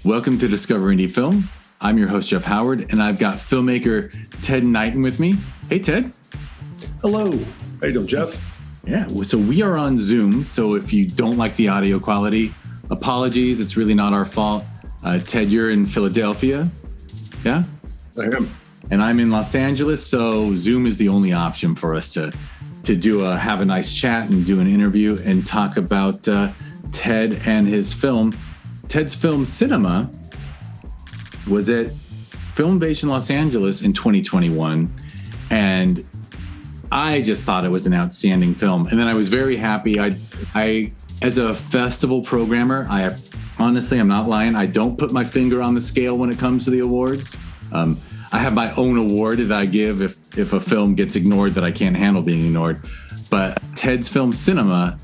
Welcome to Discover Indie Film. I'm your host, Jeff Howard, and I've got filmmaker Ted Knighton with me. Hey, Ted. Hello. How you doing, Jeff? Yeah, so we are on Zoom, so if you don't like the audio quality, apologies. It's really not our fault. Ted, you're in Philadelphia. Yeah? I am. And I'm in Los Angeles, so Zoom is the only option for us to have a nice chat and do an interview and talk about Ted and his film. Ted's film Cinema was at Filmation Los Angeles in 2021, and I just thought it was an outstanding film. And then I was very happy. I as a festival programmer, honestly, I'm not lying, I don't put my finger on the scale when it comes to the awards. I have my own award that I give if a film gets ignored that I can't handle being ignored. But Ted's film Cinema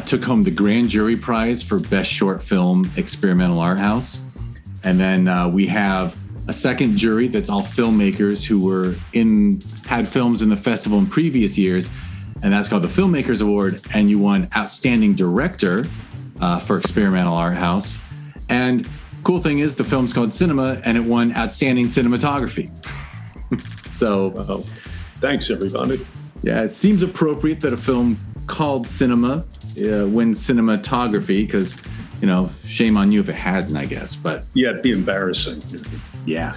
took home the Grand Jury Prize for Best Short Film Experimental Arthouse. And then we have a second jury that's all filmmakers who had films in the festival in previous years, and that's called the Filmmakers Award. And you won Outstanding Director for Experimental Arthouse. And cool thing is the film's called Cinema, and it won Outstanding Cinematography. So, thanks everybody. Yeah, it seems appropriate that a film called Cinema wins cinematography, because, you know, shame on you if it hasn't, I guess. But yeah, it'd be embarrassing. Yeah,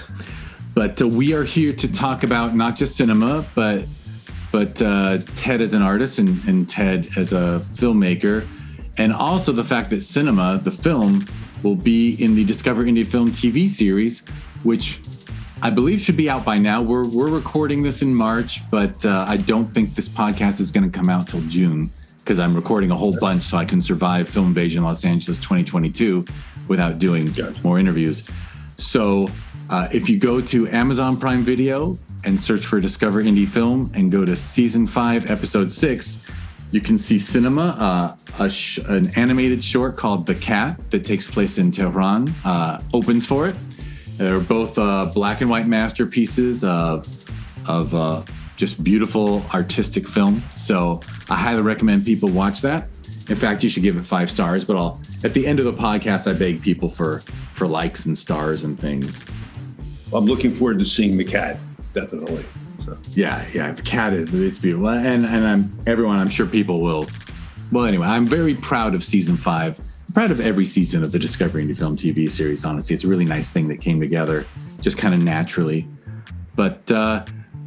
but we are here to talk about not just cinema, but Ted as an artist and Ted as a filmmaker, and also the fact that Cinema, the film, will be in the Discover Indie Film TV series, which I believe should be out by now. We're recording this in March, but I don't think this podcast is going to come out till June, because I'm recording a whole bunch so I can survive Film Invasion Los Angeles 2022 without doing more interviews. So if you go to Amazon Prime Video and search for Discover Indie Film and go to Season 5, Episode 6, you can see Cinema, an animated short called The Cat that takes place in Tehran, opens for it. They're both black and white masterpieces of just beautiful artistic film. So I highly recommend people watch that. In fact, you should give it 5 stars, but at the end of the podcast, I beg people for likes and stars and things. I'm looking forward to seeing The Cat, definitely. So. Yeah, The Cat it's beautiful, and I'm sure people will. Well, anyway, I'm very proud of season 5. I'm proud of every season of the Discover Indie Film TV series. Honestly, it's a really nice thing that came together, just kind of naturally. But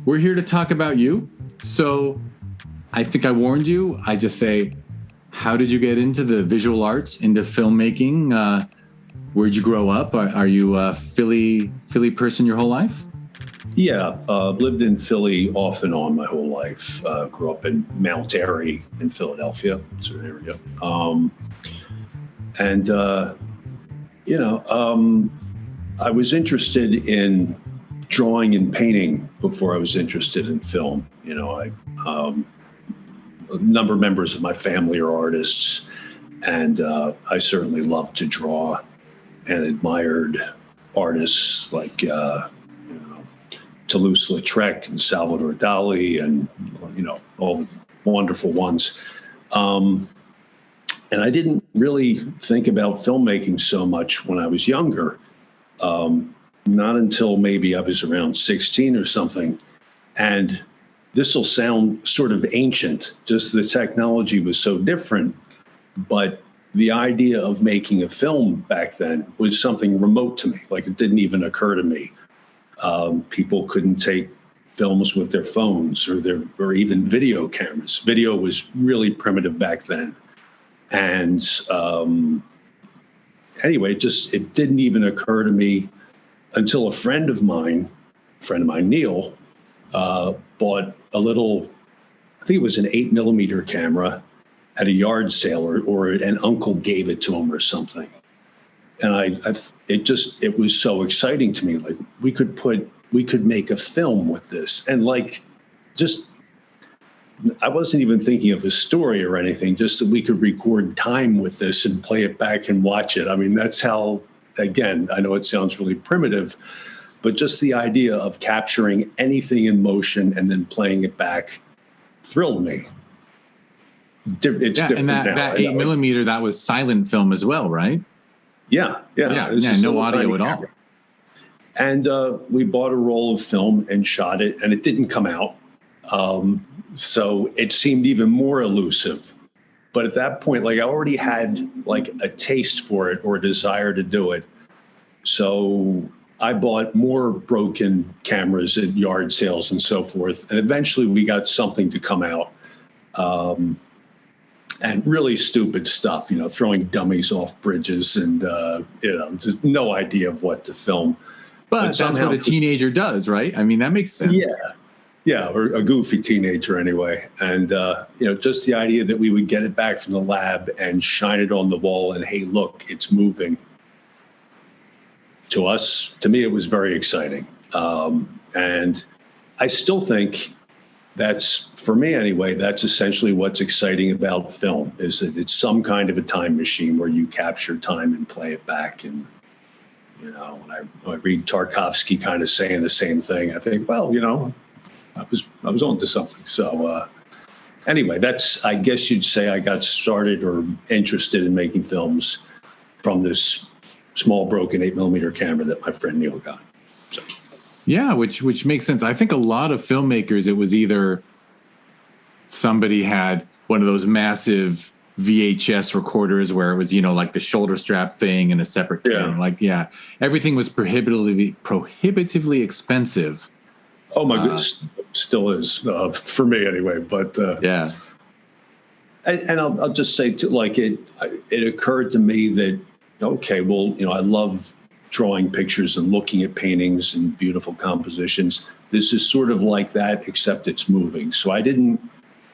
we're here to talk about you. So I think I warned you. I just say, how did you get into the visual arts, into filmmaking? Where'd you grow up? Are you a Philly person your whole life? Yeah, lived in Philly off and on my whole life. Grew up in Mount Airy in Philadelphia. So there we go. I was interested in drawing and painting before I was interested in film. You know, a number of members of my family are artists, and I certainly loved to draw and admired artists like Toulouse-Lautrec and Salvador Dali, and all the wonderful ones. And I didn't really think about filmmaking so much when I was younger. Not until maybe I was around 16 or something. And this will sound sort of ancient, just the technology was so different, but the idea of making a film back then was something remote to me. Like, it didn't even occur to me. People couldn't take films with their phones or even video cameras. Video was really primitive back then. And anyway, it didn't even occur to me until a friend of mine, Neil, bought a little, I think it was an 8mm camera at a yard sale, or an uncle gave it to him or something. And it was so exciting to me. Like, we could make a film with this. And I wasn't even thinking of a story or anything, just that we could record time with this and play it back and watch it. I mean, that's how, again, I know it sounds really primitive, but just the idea of capturing anything in motion and then playing it back thrilled me. It's different and that now. that 8mm, that was silent film as well, right? This is no a audio tiny at all. camera. And we bought a roll of film and shot it, and it didn't come out. So it seemed even more elusive. But at that point, like I already had like a taste for it or a desire to do it. So I bought more broken cameras at yard sales and so forth. And eventually we got something to come out. And really stupid stuff, throwing dummies off bridges and, just no idea of what to film. But that's what a teenager does, right? I mean, that makes sense. Yeah, or a goofy teenager anyway. And, just the idea that we would get it back from the lab and shine it on the wall and, hey, look, it's moving. To me, it was very exciting. And I still think for me anyway, that's essentially what's exciting about film, is that it's some kind of a time machine where you capture time and play it back. And, when I read Tarkovsky kind of saying the same thing, I think, well, I was on to something. So anyway, I guess you'd say I got started or interested in making films from this small broken 8mm camera that my friend Neil got. So. Yeah, which makes sense. I think a lot of filmmakers, it was either somebody had one of those massive VHS recorders where it was, like the shoulder strap thing and a separate camera. Everything was prohibitively expensive. Oh my goodness, still is for me anyway. But and I'll just say too, like it occurred to me that okay, well, I love drawing pictures and looking at paintings and beautiful compositions. This is sort of like that, except it's moving. So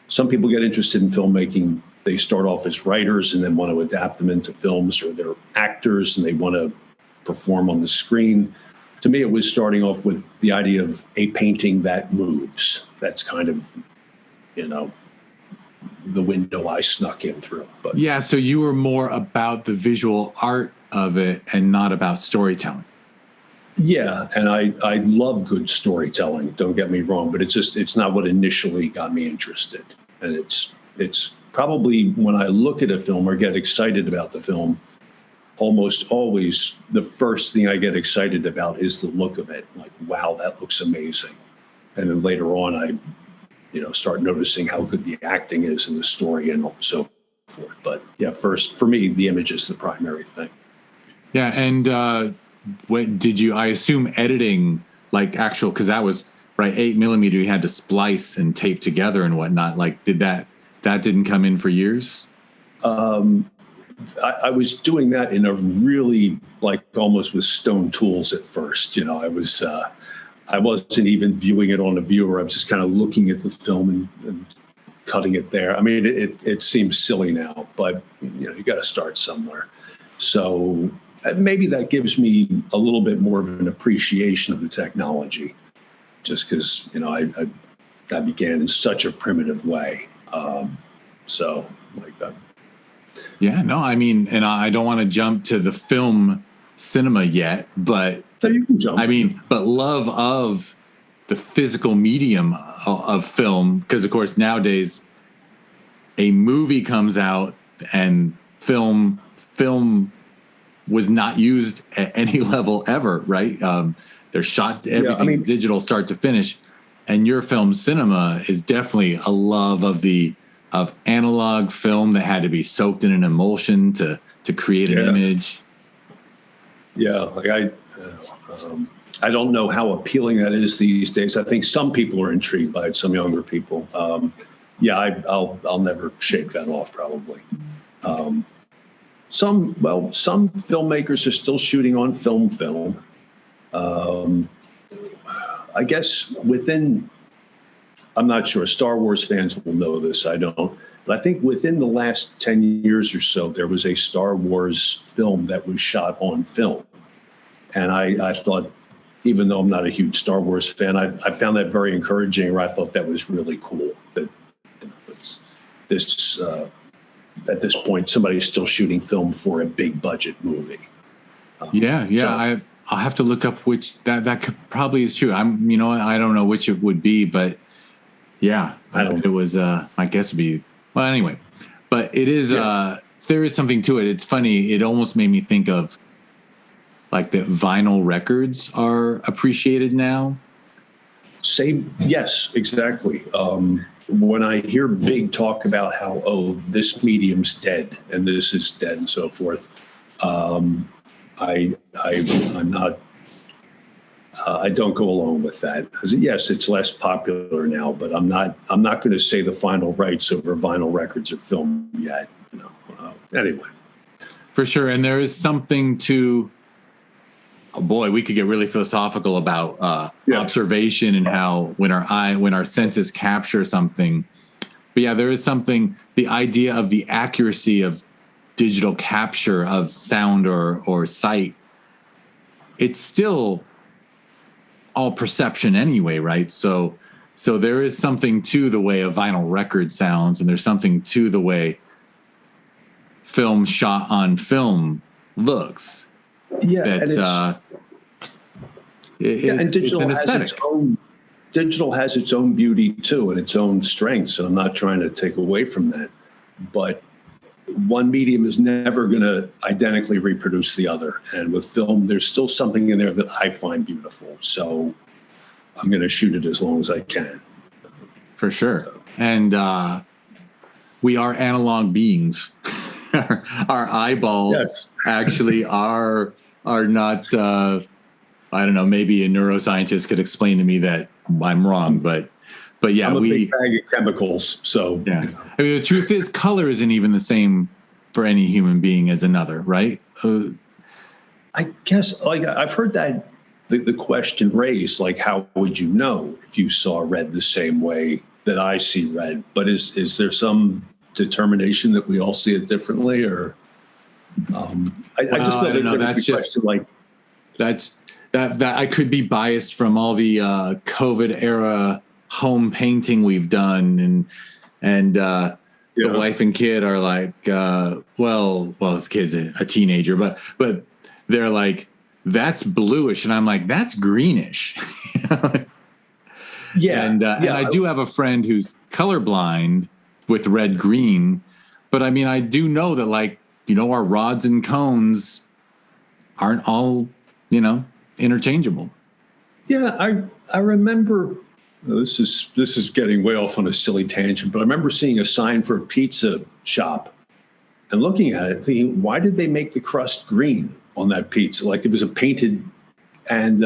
some people get interested in filmmaking. They start off as writers and then want to adapt them into films, or they're actors and they want to perform on the screen. To me, it was starting off with the idea of a painting that moves. That's kind of, the window I snuck in through. But yeah, so you were more about the visual art of it and not about storytelling. Yeah, and I love good storytelling, don't get me wrong, but it's not what initially got me interested. And it's probably when I look at a film or get excited about the film, almost always the first thing I get excited about is the look of it. Like, wow, that looks amazing. And then later on, I start noticing how good the acting is in the story and so forth. But yeah, first, for me, the image is the primary thing. Yeah, and what did you, I assume editing, like actual, because that was, right, 8mm, you had to splice and tape together and whatnot. Like, that didn't come in for years? I was doing that in a really, like, almost with stone tools at first. I wasn't even viewing it on a viewer. I was just kind of looking at the film and cutting it there. I mean, it seems silly now, but you got to start somewhere. So maybe that gives me a little bit more of an appreciation of the technology, just because I began in such a primitive way. So like that. Yeah, no, I mean, and I don't want to jump to the film cinema yet, but no, you can jump. I mean, but love of the physical medium of film, because of course nowadays a movie comes out and film was not used at any level ever, right? They're shot everything digital start to finish, and your film cinema is definitely a love of analog film that had to be soaked in an emulsion to create an image. Yeah, like I don't know how appealing that is these days. I think some people are intrigued by it, some younger people. I'll never shake that off probably. Some filmmakers are still shooting on film. I guess I'm not sure, Star Wars fans will know this, I don't, but I think within the last 10 years or so, there was a Star Wars film that was shot on film. And I thought, even though I'm not a huge Star Wars fan, I found that very encouraging, or I thought that was really cool that at this point, somebody's still shooting film for a big budget movie. I'll have to look up which that probably is true. I don't know which it would be, but yeah, it was. My guess would be. Well, anyway, but it is. There is something to it. It's funny. It almost made me think of like that vinyl records are appreciated now? Yes, exactly. When I hear big talk about how, oh, this medium's dead and this is dead and so forth, I'm not. I don't go along with that. Yes, it's less popular now, but I'm not going to say the final rights over vinyl records or film yet. Anyway. For sure, and there is something to. Oh boy, we could get really philosophical about observation and how when our senses capture something. But yeah, there is something. The idea of the accuracy of digital capture of sound or sight. It's still all perception anyway, right? So there is something to the way a vinyl record sounds, and there's something to the way film shot on film looks. Yeah, that, and digital has its own beauty too, and its own strengths. And I'm not trying to take away from that, but one medium is never going to identically reproduce the other. And with film, there's still something in there that I find beautiful. So I'm going to shoot it as long as I can. For sure. And we are analog beings. Our eyeballs actually are not, I don't know, maybe a neuroscientist could explain to me that I'm wrong, but yeah, I'm a big bag of chemicals. So yeah, I mean, the truth is color isn't even the same for any human being as another, right? I guess I've heard that the question raised, like, how would you know if you saw red the same way that I see red? But is there some determination that we all see it differently, or I just know that know. That's just question, like that I could be biased from all the COVID era home painting we've done, and the wife and kid are like, well, the kid's a teenager, but they're like, that's bluish, and I'm like, that's greenish. And I do have a friend who's colorblind with red green, but I mean, I do know that, like, our rods and cones aren't all, interchangeable. Yeah, I remember. This is getting way off on a silly tangent, but I remember seeing a sign for a pizza shop and looking at it, thinking, why did they make the crust green on that pizza? Like it was a painted, and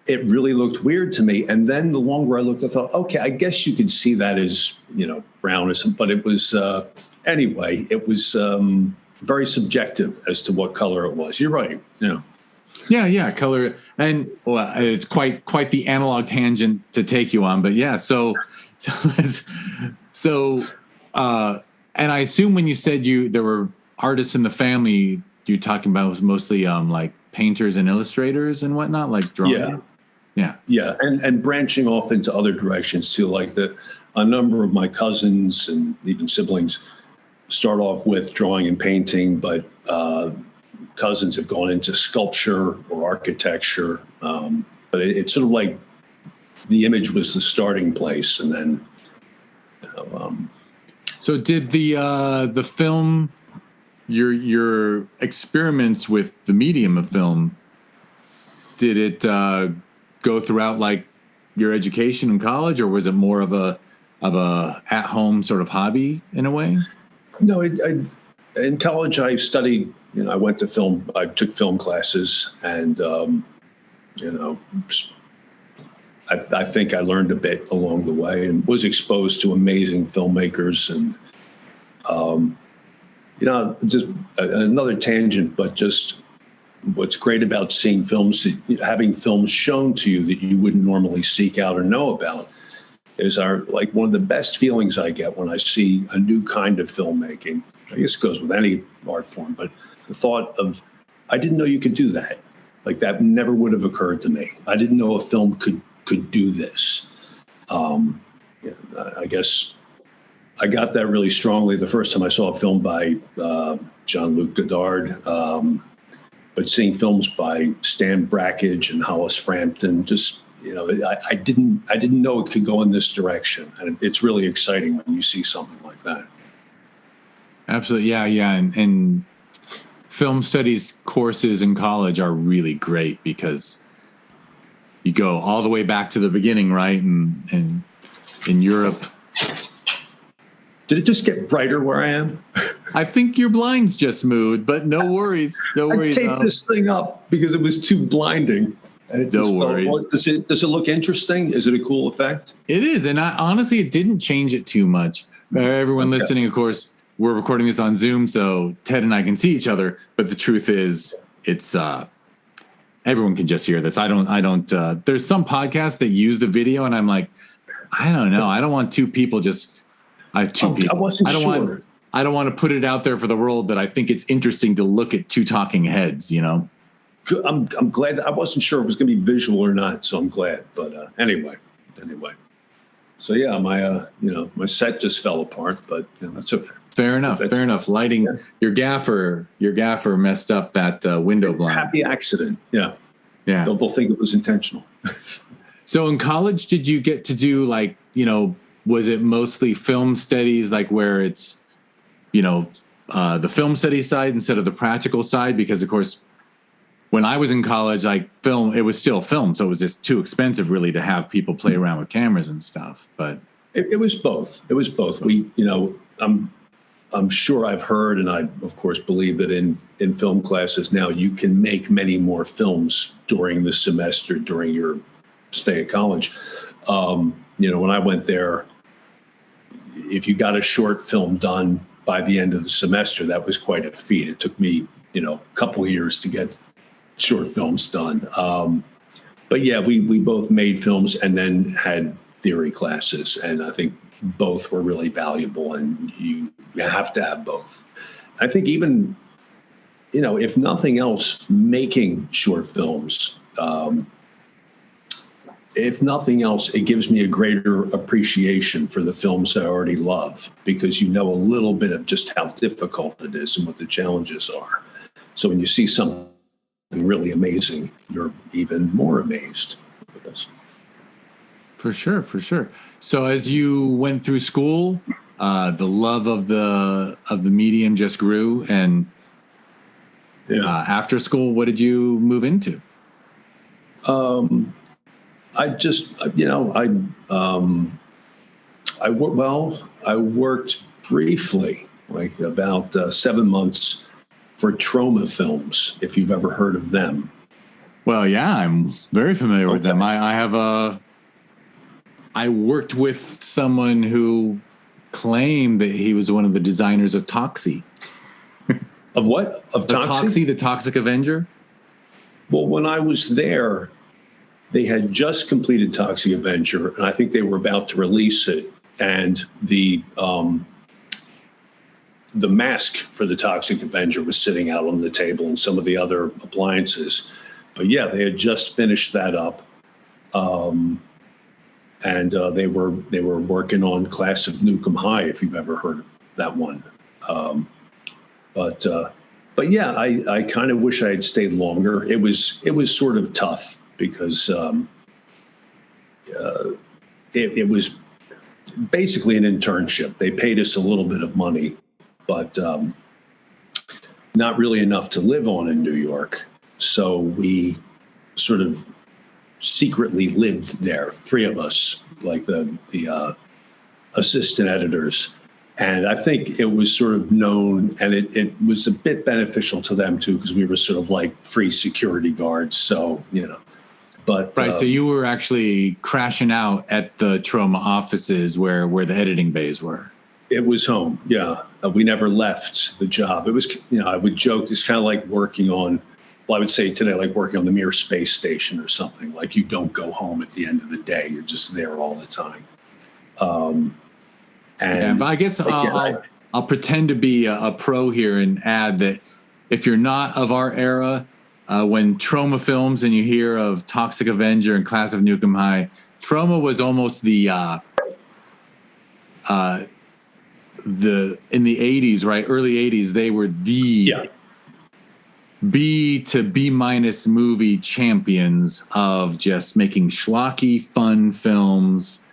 it really looked weird to me. And then the longer I looked, I thought, okay, I guess you could see that as, brownish, but it was, anyway, it was very subjective as to what color it was. You're right. Yeah. Yeah, color, and it's quite the analog tangent to take you on, but yeah. So, and I assume when you said there were artists in the family, you're talking about was mostly like painters and illustrators and whatnot, like drawing. Yeah, and branching off into other directions too, like a number of my cousins and even siblings start off with drawing and painting, but cousins have gone into sculpture or architecture, but it's sort of like the image was the starting place, and then. So did the film, your experiments with the medium of film, did it go throughout like your education in college, or was it more of a at home sort of hobby in a way? No, in college I studied. I went to film. I took film classes, and I think I learned a bit along the way, and was exposed to amazing filmmakers. And just another tangent, but just what's great about seeing films, having films shown to you that you wouldn't normally seek out or know about, is one of the best feelings I get when I see a new kind of filmmaking. I guess it goes with any art form, but the thought of, I didn't know you could do that. Like that never would have occurred to me. I didn't know a film could do this. I guess I got that really strongly the first time I saw a film by Jean-Luc Godard, but seeing films by Stan Brakhage and Hollis Frampton, just I didn't know it could go in this direction, and it's really exciting when you see something like that. Absolutely, yeah, and film studies courses in college are really great because you go all the way back to the beginning, right? And in Europe. Did it just get brighter where I am? I think your blinds just moved, but no worries. No worries. I taped this thing up because it was too blinding. And it no worries. Does it look interesting? Is it a cool effect? It is. And honestly, it didn't change it too much. Everyone listening, of course, we're recording this on Zoom, so Ted and I can see each other. But the truth is, it's everyone can just hear this. I don't. There's some podcasts that use the video, and I'm like, I don't know. I don't want two people just. I have two people. I don't want to put it out there for the world that I think it's interesting to look at two talking heads. You know. I'm glad. I wasn't sure if it was going to be visual or not, so I'm glad. But anyway. So yeah, my set just fell apart, but that's okay. Fair enough. Lighting. Yeah. Your gaffer messed up that window blind. Happy accident. Yeah. They'll think it was intentional. So in college, did you get to do was it mostly film studies, like where it's, the film study side instead of the practical side? Because of course, when I was in college, film, it was still film. So it was just too expensive really to have people play around with cameras and stuff. But it was both. It was both. I'm sure I've heard, and I of course believe that in film classes now you can make many more films during the semester, during your stay at college. When I went there, if you got a short film done by the end of the semester, that was quite a feat. It took me, a couple of years to get short films done. But yeah, we both made films and then had theory classes. And I think both were really valuable, and you have to have both. I think even, if nothing else, making short films, if nothing else, it gives me a greater appreciation for the films I already love, because you know a little bit of just how difficult it is and what the challenges are. So when you see something really amazing, you're even more amazed with this. For sure. So as you went through school, the love of the medium just grew, and after school, what did you move into? I worked briefly, like about 7 months, for Trauma Films, if you've ever heard of them. Well, yeah, I'm very familiar with them. I worked with someone who claimed that he was one of the designers of Toxie. Of what? Of Toxie? The Toxic Avenger? Well, when I was there, they had just completed Toxic Avenger, and I think they were about to release it. And the mask for the Toxic Avenger was sitting out on the table, and some of the other appliances. But yeah, they had just finished that up. And they were working on Class of Nukem High, if you've ever heard of that one. But yeah, I kind of wish I had stayed longer. It was sort of tough because it was basically an internship. They paid us a little bit of money, but not really enough to live on in New York. So we sort of secretly lived there, three of us, like the assistant editors. And I think it was sort of known, and it was a bit beneficial to them too, because we were sort of like free security guards. So, but right. So you were actually crashing out at the Trauma offices where the editing bays were. It was home. Yeah. We never left the job. It was, I would joke, it's kind of like working on, well, I would say today, like working on the Mir space station or something. Like you don't go home at the end of the day. You're just there all the time. But I guess I'll pretend to be a pro here and add that if you're not of our era, when Trauma Films and you hear of Toxic Avenger and Class of Nukem High, Trauma was almost the in the 80s, right? Early 80s, they were the B to B- movie champions of just making schlocky, fun films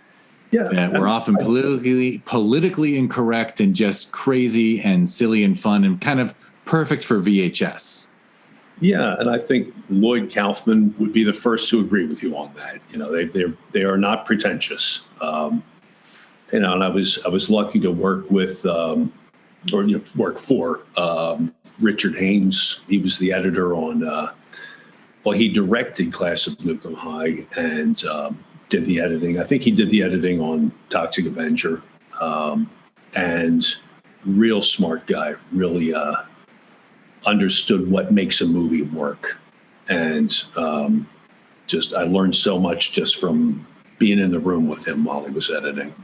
that were often politically incorrect and just crazy and silly and fun and kind of perfect for VHS. Yeah, and I think Lloyd Kaufman would be the first to agree with you on that. They are not pretentious. And I was lucky to work with work for Richard Haynes. He was the editor on. He directed Class of Nukem High and did the editing. I think he did the editing on Toxic Avenger. And real smart guy, really understood what makes a movie work. And I learned so much just from being in the room with him while he was editing.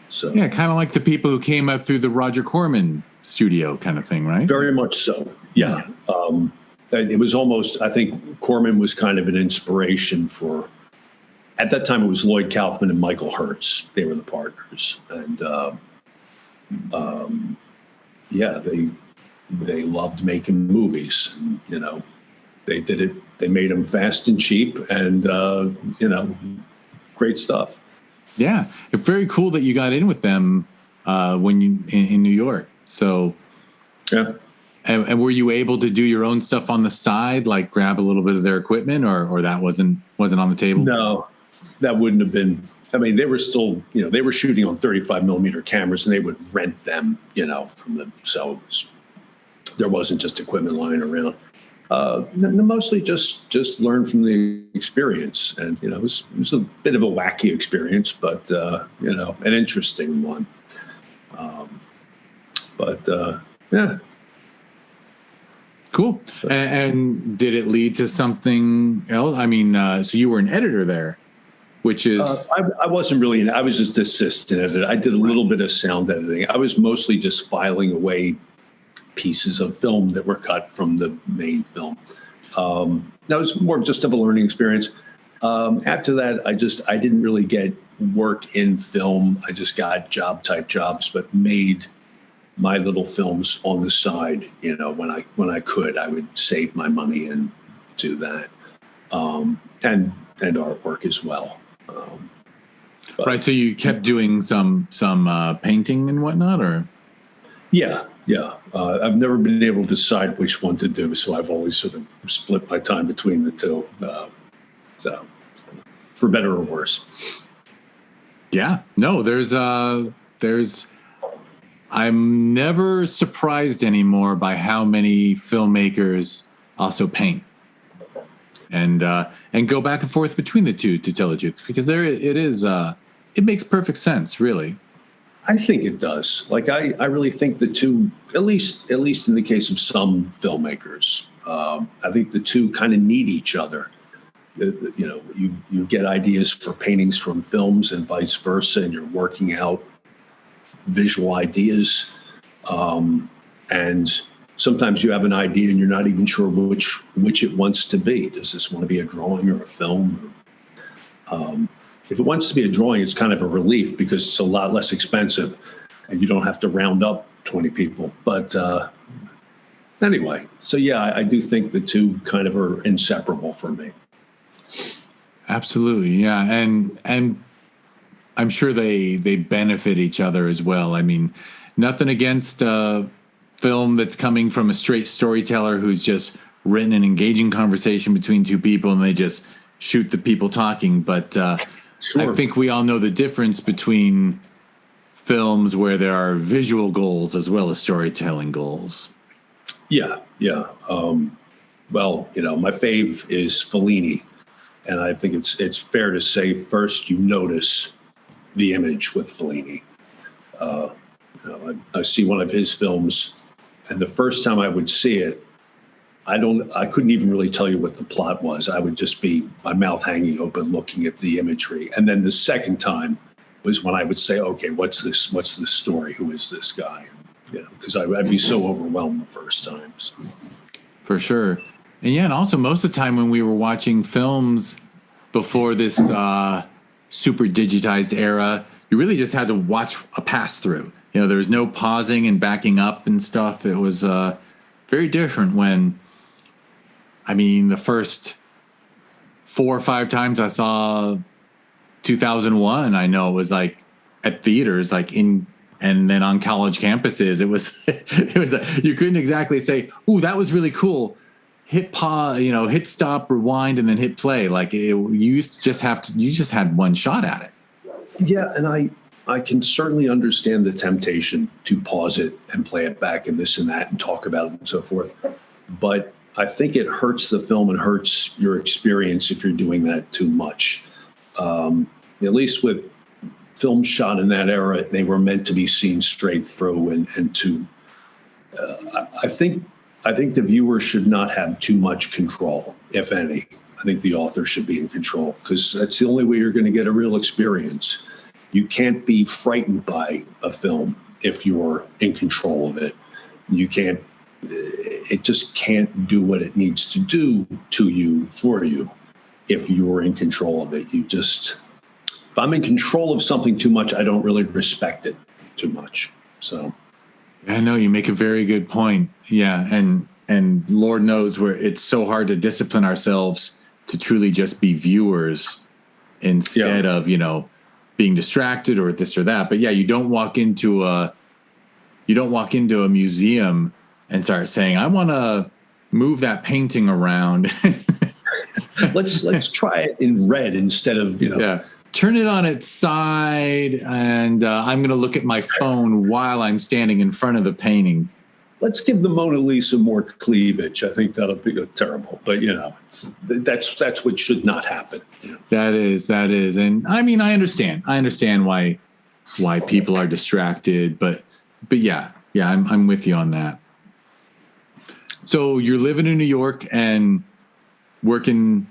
So yeah, kind of like the people who came up through the Roger Corman studio kind of thing, right? Very much so. Yeah. It was almost, I think Corman was kind of an inspiration for, at that time it was Lloyd Kaufman and Michael Hertz. They were the partners. And they loved making movies. And, they did it. They made them fast and cheap and, great stuff. Yeah. It's very cool that you got in with them when you in New York. So, yeah. And were you able to do your own stuff on the side, like grab a little bit of their equipment, or that wasn't on the table? No, that wouldn't have been. I mean, they were still, they were shooting on 35 millimeter cameras, and they would rent them, from them. So there wasn't just equipment lying around. Mostly just learn from the experience, and it was a bit of a wacky experience, but an interesting one. Yeah. Cool. So, and did it lead to something else? I mean, so you were an editor there, which is... I wasn't really... I was just assistant editor. I did a little bit of sound editing. I was mostly just filing away pieces of film that were cut from the main film. That was more just of a learning experience. After that, I didn't really get work in film. I just got type jobs, but made my little films on the side. When I could, I would save my money and do that, and artwork as well. Right. So you kept doing some painting and whatnot, or? Yeah. I've never been able to decide which one to do, so I've always sort of split my time between the two. So, for better or worse. Yeah. No, there's. I'm never surprised anymore by how many filmmakers also paint and go back and forth between the two, to tell the truth, because it makes perfect sense, really. I think it does. Like I really think the two, at least in the case of some filmmakers, I think the two kind of need each other. You get ideas for paintings from films and vice versa, and you're working out visual ideas, and sometimes you have an idea and you're not even sure which it wants to be. Does this want to be a drawing or a film? If it wants to be a drawing, it's kind of a relief because it's a lot less expensive and you don't have to round up 20 people. But anyway, so yeah, I do think the two kind of are inseparable for me. Absolutely, yeah, and I'm sure they benefit each other as well. I mean, nothing against a film that's coming from a straight storyteller who's just written an engaging conversation between two people and they just shoot the people talking. But sure. I think we all know the difference between films where there are visual goals as well as storytelling goals. Yeah. Well, my fave is Fellini, and I think it's fair to say first you notice the image with Fellini. I see one of his films, and the first time I would see it, I couldn't even really tell you what the plot was. I would just be my mouth hanging open looking at the imagery. And then the second time was when I would say, okay, what's this? What's the story? Who is this guy? Because I'd be so overwhelmed the first time. So. For sure. And also most of the time when we were watching films before this super digitized era, you really just had to watch a pass through. There was no pausing and backing up and stuff. It was very different when, the first 4 or 5 times I saw 2001, I know it was like at theaters, like in And then on college campuses, it was you couldn't exactly say, "Ooh, that was really cool." Hit pause, hit stop, rewind, and then hit play. Like you just had one shot at it. Yeah, and I can certainly understand the temptation to pause it and play it back and this and that and talk about it and so forth. But I think it hurts the film and hurts your experience if you're doing that too much. At least with films shot in that era, they were meant to be seen straight through and to. I think the viewer should not have too much control, if any. I think the author should be in control because that's the only way you're going to get a real experience. You can't be frightened by a film if you're in control of it. It just can't do what it needs to do to you, for you, if you're in control of it. If I'm in control of something too much, I don't really respect it too much. So. I know you make a very good point. Yeah. And Lord knows where it's so hard to discipline ourselves to truly just be viewers instead of, being distracted or this or that. But yeah, you don't walk into a museum and start saying, I want to move that painting around. let's try it in red instead of, turn it on its side. And I'm going to look at my phone while I'm standing in front of the painting. Let's give the Mona Lisa more cleavage. I think that'll be terrible, but that's what should not happen. That is, and I mean, I understand why people are distracted, but yeah, I'm with you on that. So you're living in New York and working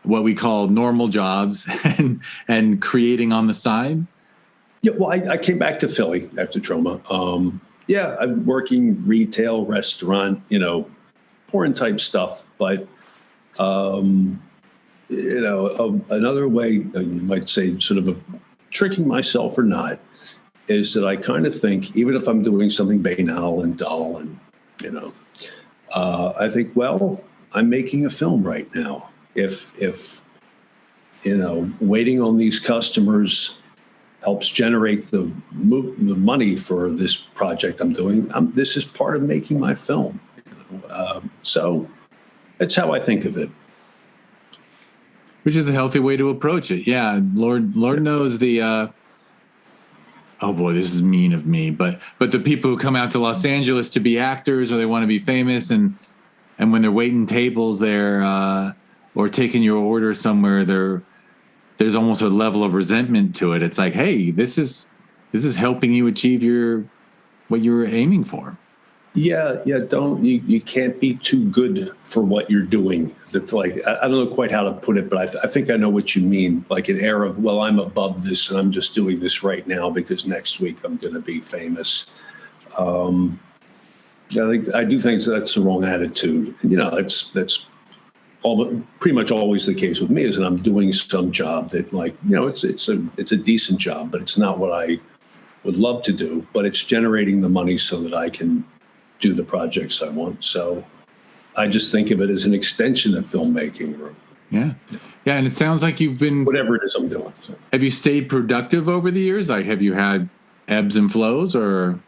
what we call normal jobs and creating on the side. Yeah, well, I came back to Philly after trauma. I'm working retail, restaurant, foreign type stuff. But, another way you might say sort of tricking myself or not is that I kind of think, even if I'm doing something banal and dull and, I think, well, I'm making a film right now. If waiting on these customers helps generate the money for this project I'm doing, this is part of making my film. So that's how I think of it. Which is a healthy way to approach it. Yeah, Lord knows the. Oh boy, this is mean of me, but the people who come out to Los Angeles to be actors or they want to be famous, and when they're waiting tables there or taking your order somewhere, there's almost a level of resentment to it. It's like, hey, this is helping you achieve what you were aiming for. Yeah. You can't be too good for what you're doing. That's like, I don't know quite how to put it, but I think I know what you mean. Like an air of, well, I'm above this and I'm just doing this right now because next week I'm going to be famous. I do think that's the wrong attitude. That's pretty much always the case with me, is that I'm doing some job that, it's a decent job, but it's not what I would love to do, but it's generating the money so that I can do the projects I want. So I just think of it as an extension of filmmaking. Yeah. And it sounds like you've been, whatever it is I'm doing. So. Have you stayed productive over the years? Like, have you had ebbs and flows or?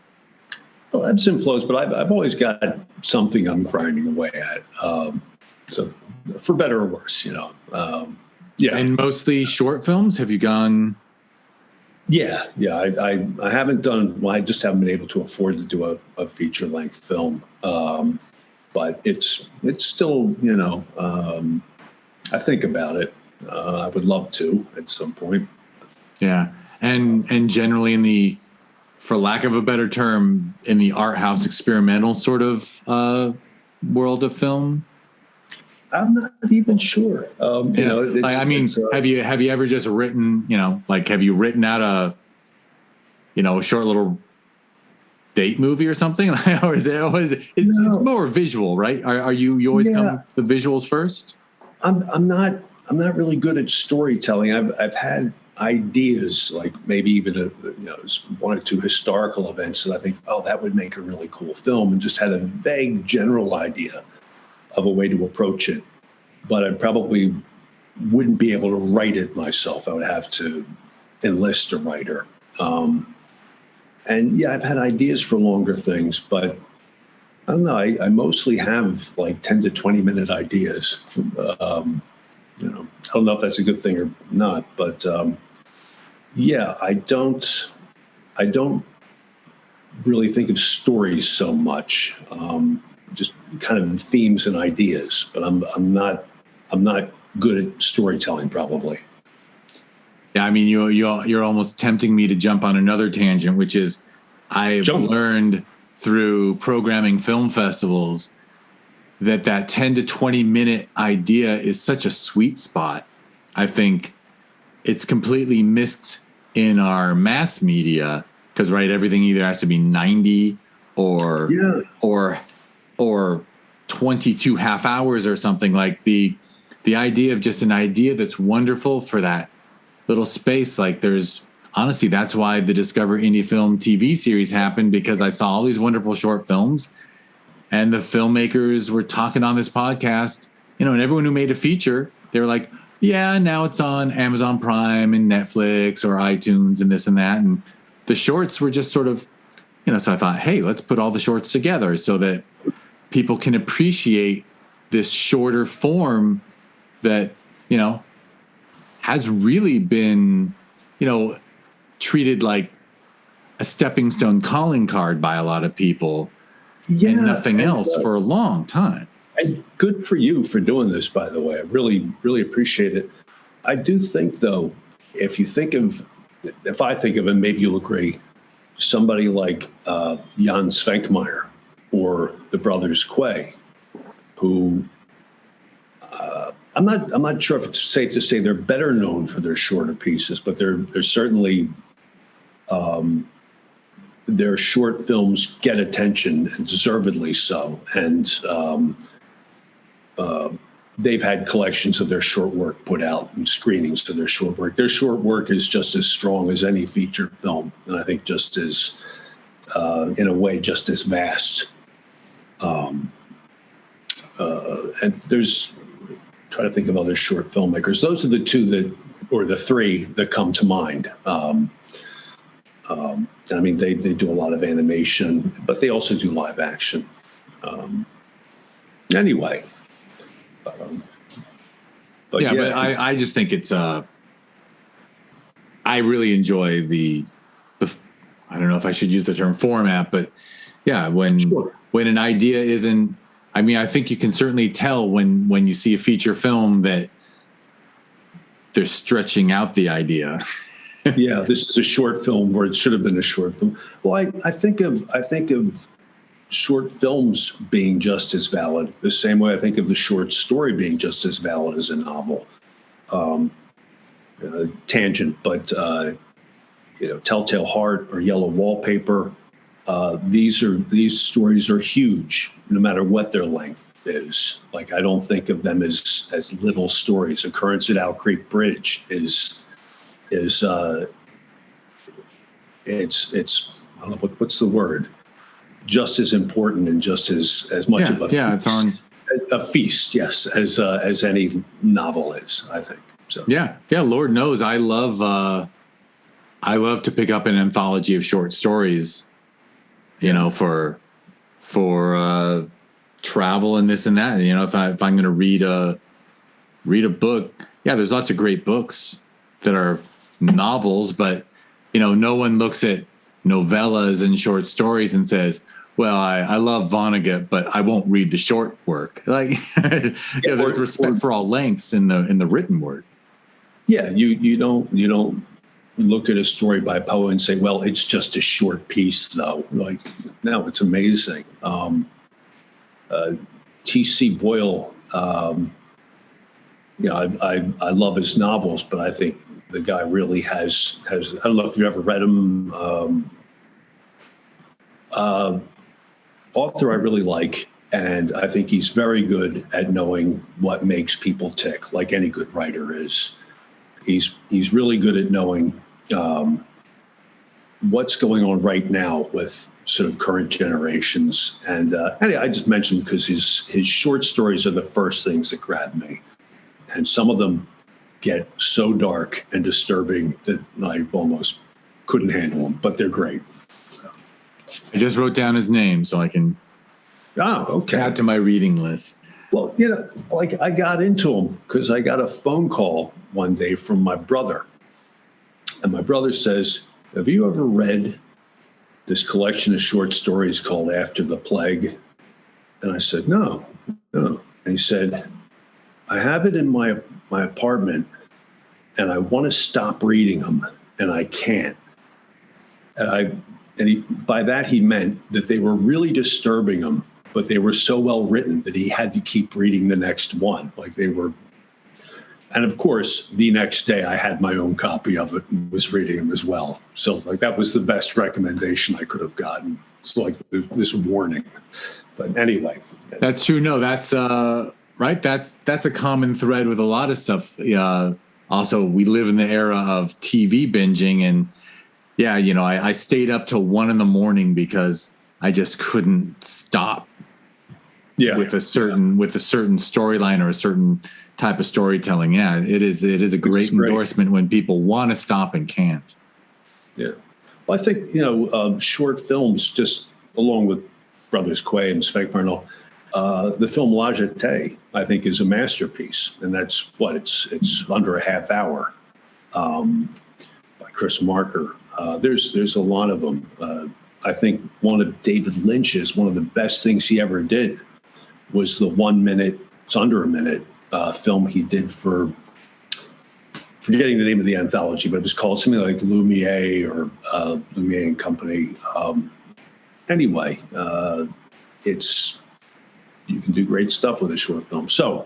Well, ebbs and flows, but I've always got something I'm grinding away at. So for better or worse, And mostly short films. Have you gone? Yeah. I haven't done. Well, I just haven't been able to afford to do a feature length film. But it's still, I think about it. I would love to at some point. Yeah, and generally for lack of a better term, in the art house experimental sort of world of film. I'm not even sure. Have you ever just written, have you written out a short little date movie or something? Or is it always, it's more visual, right? Are you always come the visuals first? I'm not really good at storytelling. I've had ideas, like maybe even one or two historical events that I think, that would make a really cool film, and just had a vague general idea of a way to approach it, but I probably wouldn't be able to write it myself. I would have to enlist a writer. And yeah, I've had ideas for longer things, but I don't know. I mostly have like 10 to 20-minute ideas. I don't know if that's a good thing or not, but yeah, I don't really think of stories so much. Just kind of themes and ideas, but I'm not good at storytelling probably. Yeah, I mean, you're almost tempting me to jump on another tangent, which is I've learned through programming film festivals that 10 to 20 minute idea is such a sweet spot. I think it's completely missed in our mass media because, right, everything either has to be 90 or Yeah. or 22 half hours or something. Like the idea of just an idea that's wonderful for that little space. Like there's honestly, that's why the Discover Indie Film TV series happened, because I saw all these wonderful short films and the filmmakers were talking on this podcast, and everyone who made a feature, they were like, yeah, now it's on Amazon Prime and Netflix or iTunes and this and that. And the shorts were just sort of, so I thought, hey, let's put all the shorts together so that people can appreciate this shorter form that, has really been, treated like a stepping stone calling card by a lot of people, and nothing else for a long time. And good for you for doing this, by the way. I really, really appreciate it. I do think, though, if I think of, and maybe you'll agree, somebody like Jan Svenkmeyer or the brothers Quay, who I'm not sure if it's safe to say they're better known for their shorter pieces, but they're certainly their short films get attention, and deservedly so. And they've had collections of their short work put out and screenings of their short work. Their short work is just as strong as any feature film, and I think just as, in a way, just as vast. And there's, try to think of other short filmmakers. Those are the two or the three that come to mind. I mean, they do a lot of animation, but they also do live action. Anyway. But I just think it's I really enjoy the I don't know if I should use the term format, but yeah, when an idea isn't, I mean, I think you can certainly tell when you see a feature film that they're stretching out the idea. Yeah, this is a short film where it should have been a short film. Well, I think of short films being just as valid, the same way I think of the short story being just as valid as a novel. Tangent, but Telltale Heart or Yellow Wallpaper, these stories are huge, no matter what their length is. Like, I don't think of them as little stories. Occurrence at Owl Creek Bridge is it's I don't know what's the word, just as important and just as much of a feast, it's on a feast, yes, as any novel is, I think. So yeah, Lord knows I love to pick up an anthology of short stories, for travel and this and that. If I'm going to read a book, there's lots of great books that are novels, but no one looks at novellas and short stories and says, well, I love Vonnegut, but I won't read the short work. Like, there's respect for all lengths in the written word. Yeah, you don't look at a story by Poe and say, well, it's just a short piece, though. Like, no, it's amazing. T.C. Boyle, I love his novels, but I think the guy really has I don't know if you've ever read him. Author I really like, and I think he's very good at knowing what makes people tick, like any good writer is. He's really good at knowing what's going on right now with sort of current generations. And anyway, I just mentioned because his short stories are the first things that grab me, and some of them get so dark and disturbing that I almost couldn't handle them, but they're great. I just wrote down his name so I can okay. add to my reading list. Well, like I got into him because I got a phone call one day from my brother. And my brother says, have you ever read this collection of short stories called After the Plague? And I said, no. And he said, I have it in my apartment and I want to stop reading them and I can't. By that he meant that they were really disturbing him, but they were so well written that he had to keep reading the next one. Like they were. And of course, the next day I had my own copy of it and was reading them as well. So like that was the best recommendation I could have gotten. It's like this warning. But anyway. That's true. No, that's right. That's a common thread with a lot of stuff. Also, we live in the era of TV binging, and I stayed up till 1 a.m. because I just couldn't stop. Yeah. With a certain storyline or a certain type of storytelling. Yeah, it is a great endorsement when people want to stop and can't. Yeah. Well, I think, short films, just along with Brothers Quay and Sven Parnell, the film La Jetée, I think, is a masterpiece. And that's it's under a half hour by Chris Marker. There's a lot of them. I think one of David Lynch's, one of the best things he ever did was the 1 minute, it's under a minute, film he did for, forgetting the name of the anthology, but it was called something like Lumiere or Lumiere and Company. Anyway, you can do great stuff with a short film. So,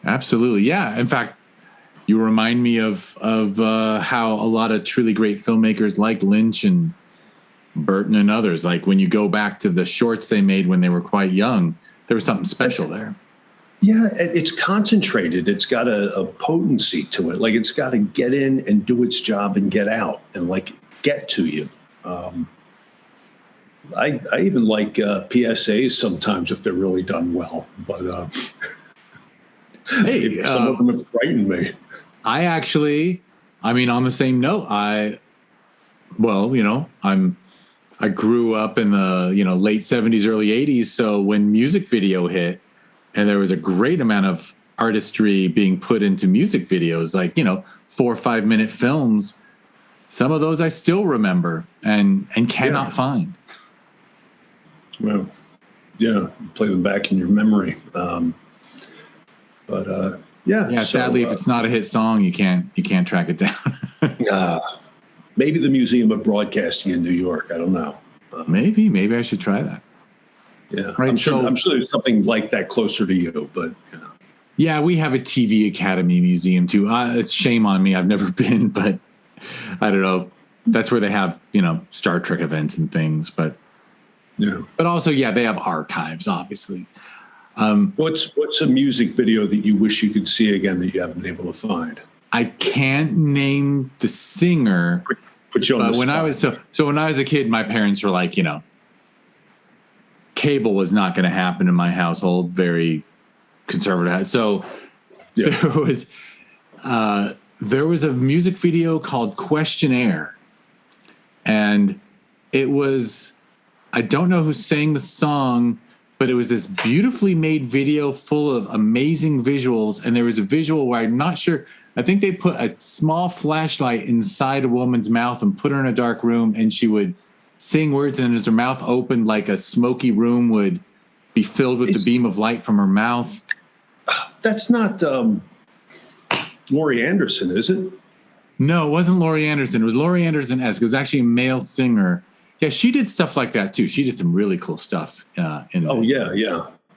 Absolutely. Yeah. In fact, you remind me of how a lot of truly great filmmakers like Lynch and Burton and others, like when you go back to the shorts they made when they were quite young, there was something special there. Yeah, it's concentrated. It's got a potency to it. Like it's got to get in and do its job and get out and like get to you. I even like PSAs sometimes if they're really done well, but hey, some of them have frightened me. On the same note, I grew up in the late 70s, early 80s. So when music video hit, and there was a great amount of artistry being put into music videos, like 4 or 5 minute films. Some of those I still remember and cannot find. Well, yeah, play them back in your memory. Sadly, if it's not a hit song, you can't track it down. Maybe the Museum of Broadcasting in New York. I don't know. Maybe I should try that. Yeah, right, I'm sure there's something like that closer to you, but Yeah, we have a TV Academy Museum too. It's shame on me. I've never been, but I don't know. That's where they have Star Trek events and things, but also they have archives, obviously. What's a music video that you wish you could see again that you haven't been able to find? I can't name the singer. Put you on the spot. When I was a kid, my parents were like, cable was not going to happen in my household. Very conservative. So there was a music video called Questionnaire, and it was, I don't know who sang the song, but it was this beautifully made video full of amazing visuals. And there was a visual where I'm not sure. I think they put a small flashlight inside a woman's mouth and put her in a dark room, and she would sing words, and as her mouth opened, like a smoky room would be filled with the beam of light from her mouth. That's not Laurie Anderson, is it? No, it wasn't Laurie Anderson. It was Laurie Anderson-esque. It was actually a male singer. Yeah, she did stuff like that too. She did some really cool stuff. Yeah.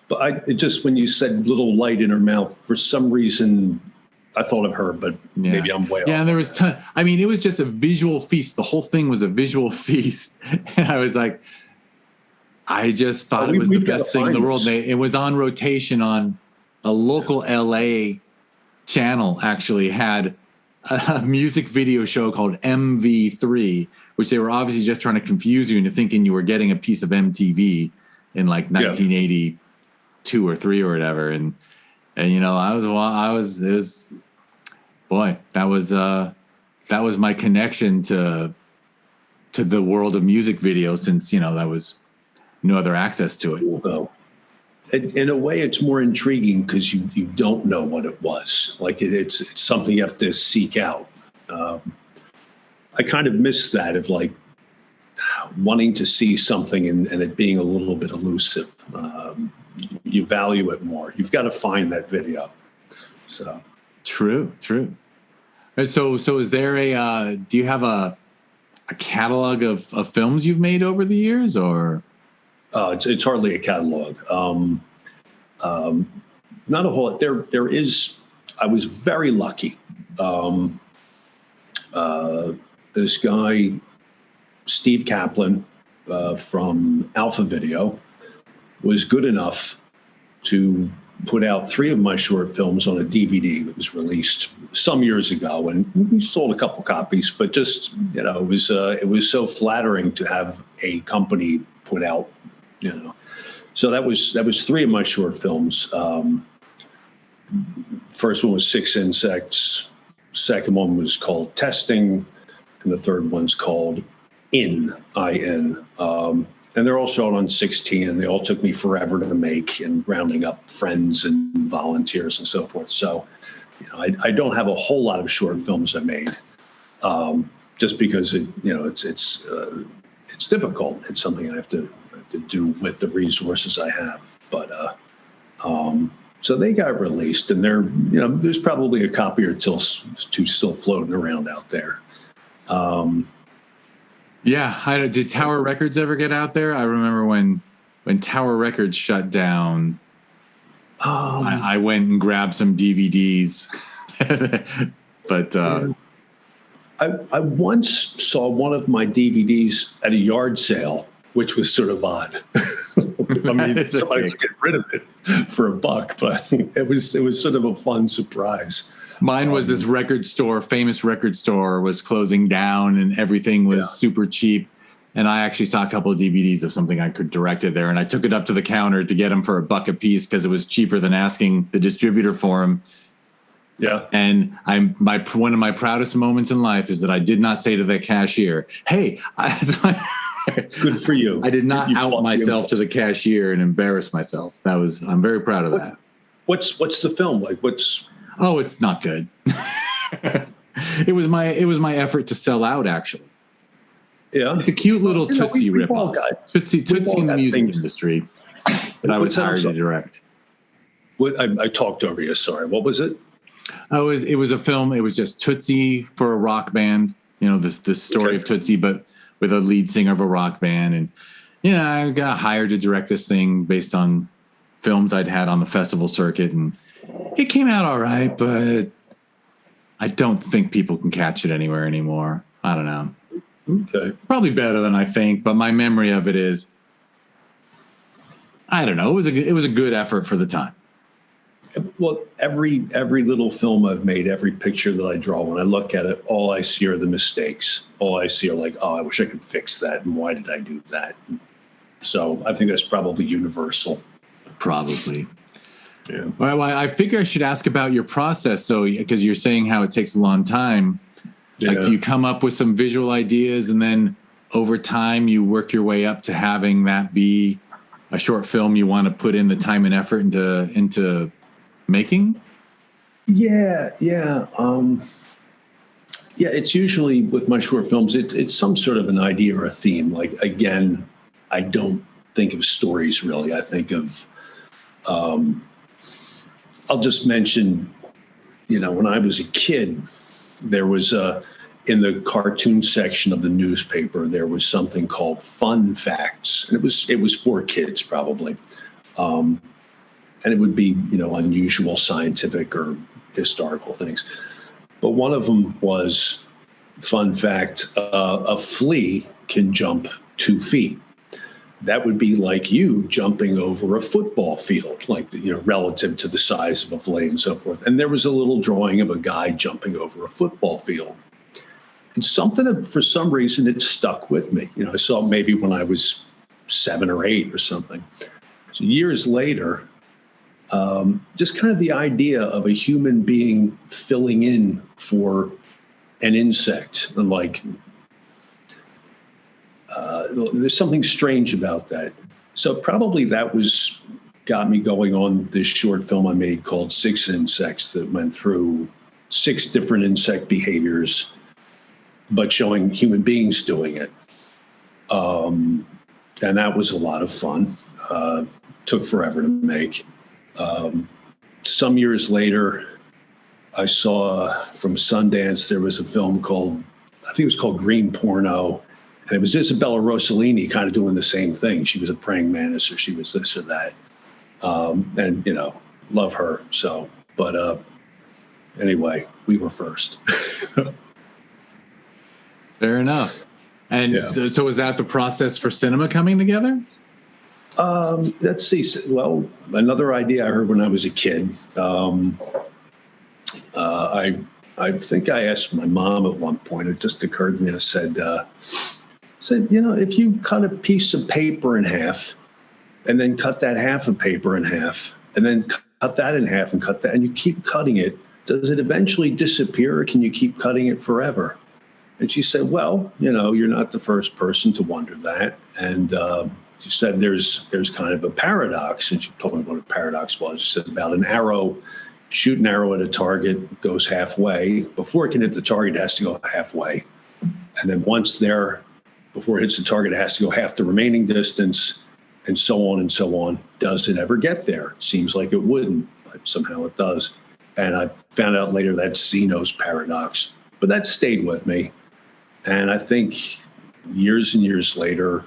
But when you said little light in her mouth, for some reason, I thought of her, but maybe I'm way off. Yeah, and there was it was just a visual feast. The whole thing was a visual feast. And I was like, I just thought it was the best thing in the world. It was on rotation on a local LA channel, actually had a music video show called MV3, which they were obviously just trying to confuse you into thinking you were getting a piece of MTV in like 1982 or 3 or whatever. And that was my connection to to the world of music video, since, you know, that was no other access to it. Well, in a way, it's more intriguing because you don't know what it was. Like it's something you have to seek out. I kind of miss that of like wanting to see something and it being a little bit elusive. You value it more. You've got to find that video. So true. And so is there do you have a catalog of films you've made over the years, or? It's hardly a catalog. Not a whole lot. There is. I was very lucky. This guy, Steve Kaplan, from Alpha Video, was good enough to put out 3 of my short films on a DVD that was released some years ago, and we sold a couple copies. But just, you know, it was so flattering to have a company put out, you know. So that was 3 of my short films. First one was 6 Insects. Second one was called Testing, and the third one's called In, I-N. And they're all shot on 16, and they all took me forever to make, and rounding up friends and volunteers and so forth. So, you know, I don't have a whole lot of short films I made, just because it's difficult. It's something I have to do with the resources I have. But so they got released, and there's probably a copy or two still floating around out there. Yeah, did Tower Records ever get out there? I remember when Tower Records shut down, I went and grabbed some DVDs. But yeah. I once saw one of my DVDs at a yard sale, which was sort of odd. I mean, somebody was getting rid of it for $1, but it was sort of a fun surprise. Mine was this famous record store was closing down, and everything was super cheap. And I actually saw a couple of DVDs of something I could direct it there. And I took it up to the counter to get them for $1 a piece because it was cheaper than asking the distributor for them. Yeah. And one of my proudest moments in life is that I did not say to the cashier, "Hey," good for you. I did not out myself to the cashier and embarrass myself. I'm very proud of that. What's the film like? Oh, it's not good. It was my effort to sell out, actually. Yeah. It's a cute little Tootsie ripoff. Tootsie in the music industry that I was hired to direct. I talked over you. Sorry. What was it? It was a film. It was just Tootsie for a rock band. You know, this story of Tootsie, but with a lead singer of a rock band. And, you know, I got hired to direct this thing based on films I'd had on the festival circuit. And it came out all right, but I don't think people can catch it anywhere anymore. I don't know. Okay. Probably better than I think, but my memory of it is, I don't know. It was a good effort for the time. Well, every little film I've made, every picture that I draw, when I look at it, all I see are the mistakes. All I see are like, oh, I wish I could fix that, and why did I do that? So I think that's probably universal. Probably. Yeah. Well, I figure I should ask about your process. So, because you're saying how it takes a long time, like, do you come up with some visual ideas, and then over time you work your way up to having that be a short film you want to put in the time and effort into making? Yeah. It's usually with my short films, it's some sort of an idea or a theme. Like, again, I don't think of stories really. I think of, I'll just mention, you know, when I was a kid, there was in the cartoon section of the newspaper, there was something called Fun Facts. And it was for kids probably. And it would be, you know, unusual scientific or historical things. But one of them was, fun fact, a flea can jump 2 feet. That would be like you jumping over a football field, like, you know, relative to the size of a flea and so forth. And there was a little drawing of a guy jumping over a football field. And for some reason, it stuck with me. You know, I saw it maybe when I was 7 or 8 or something. So years later, just kind of the idea of a human being filling in for an insect, and like, There's something strange about that. So probably that got me going on this short film I made called Six Insects that went through 6 different insect behaviors, but showing human beings doing it. And that was a lot of fun. Took forever to make. Some years later, I saw from Sundance, there was a film called, I think it was called Green Porno. And it was Isabella Rossellini kind of doing the same thing. She was a praying mantis, or she was this or that. And, love her. So, but anyway, we were first. Fair enough. And Yeah. so was that the process for cinema coming together? Let's see. Well, another idea I heard when I was a kid. I think I asked my mom at one point. It just occurred to me. I said, if you cut a piece of paper in half, and then cut that half of paper in half, and then cut that in half, and cut that, and you keep cutting it, does it eventually disappear, or can you keep cutting it forever? And she said, well, you're not the first person to wonder that. And she said there's kind of a paradox, and she told me what a paradox was. She said about an arrow, shoot an arrow at a target, goes halfway. Before it can hit the target, it has to go halfway. And then once there, before it hits the target, it has to go half the remaining distance, and so on and so on. Does it ever get there? It seems like it wouldn't, but somehow it does. And I found out later that's Zeno's paradox. But that stayed with me. And I think years and years later,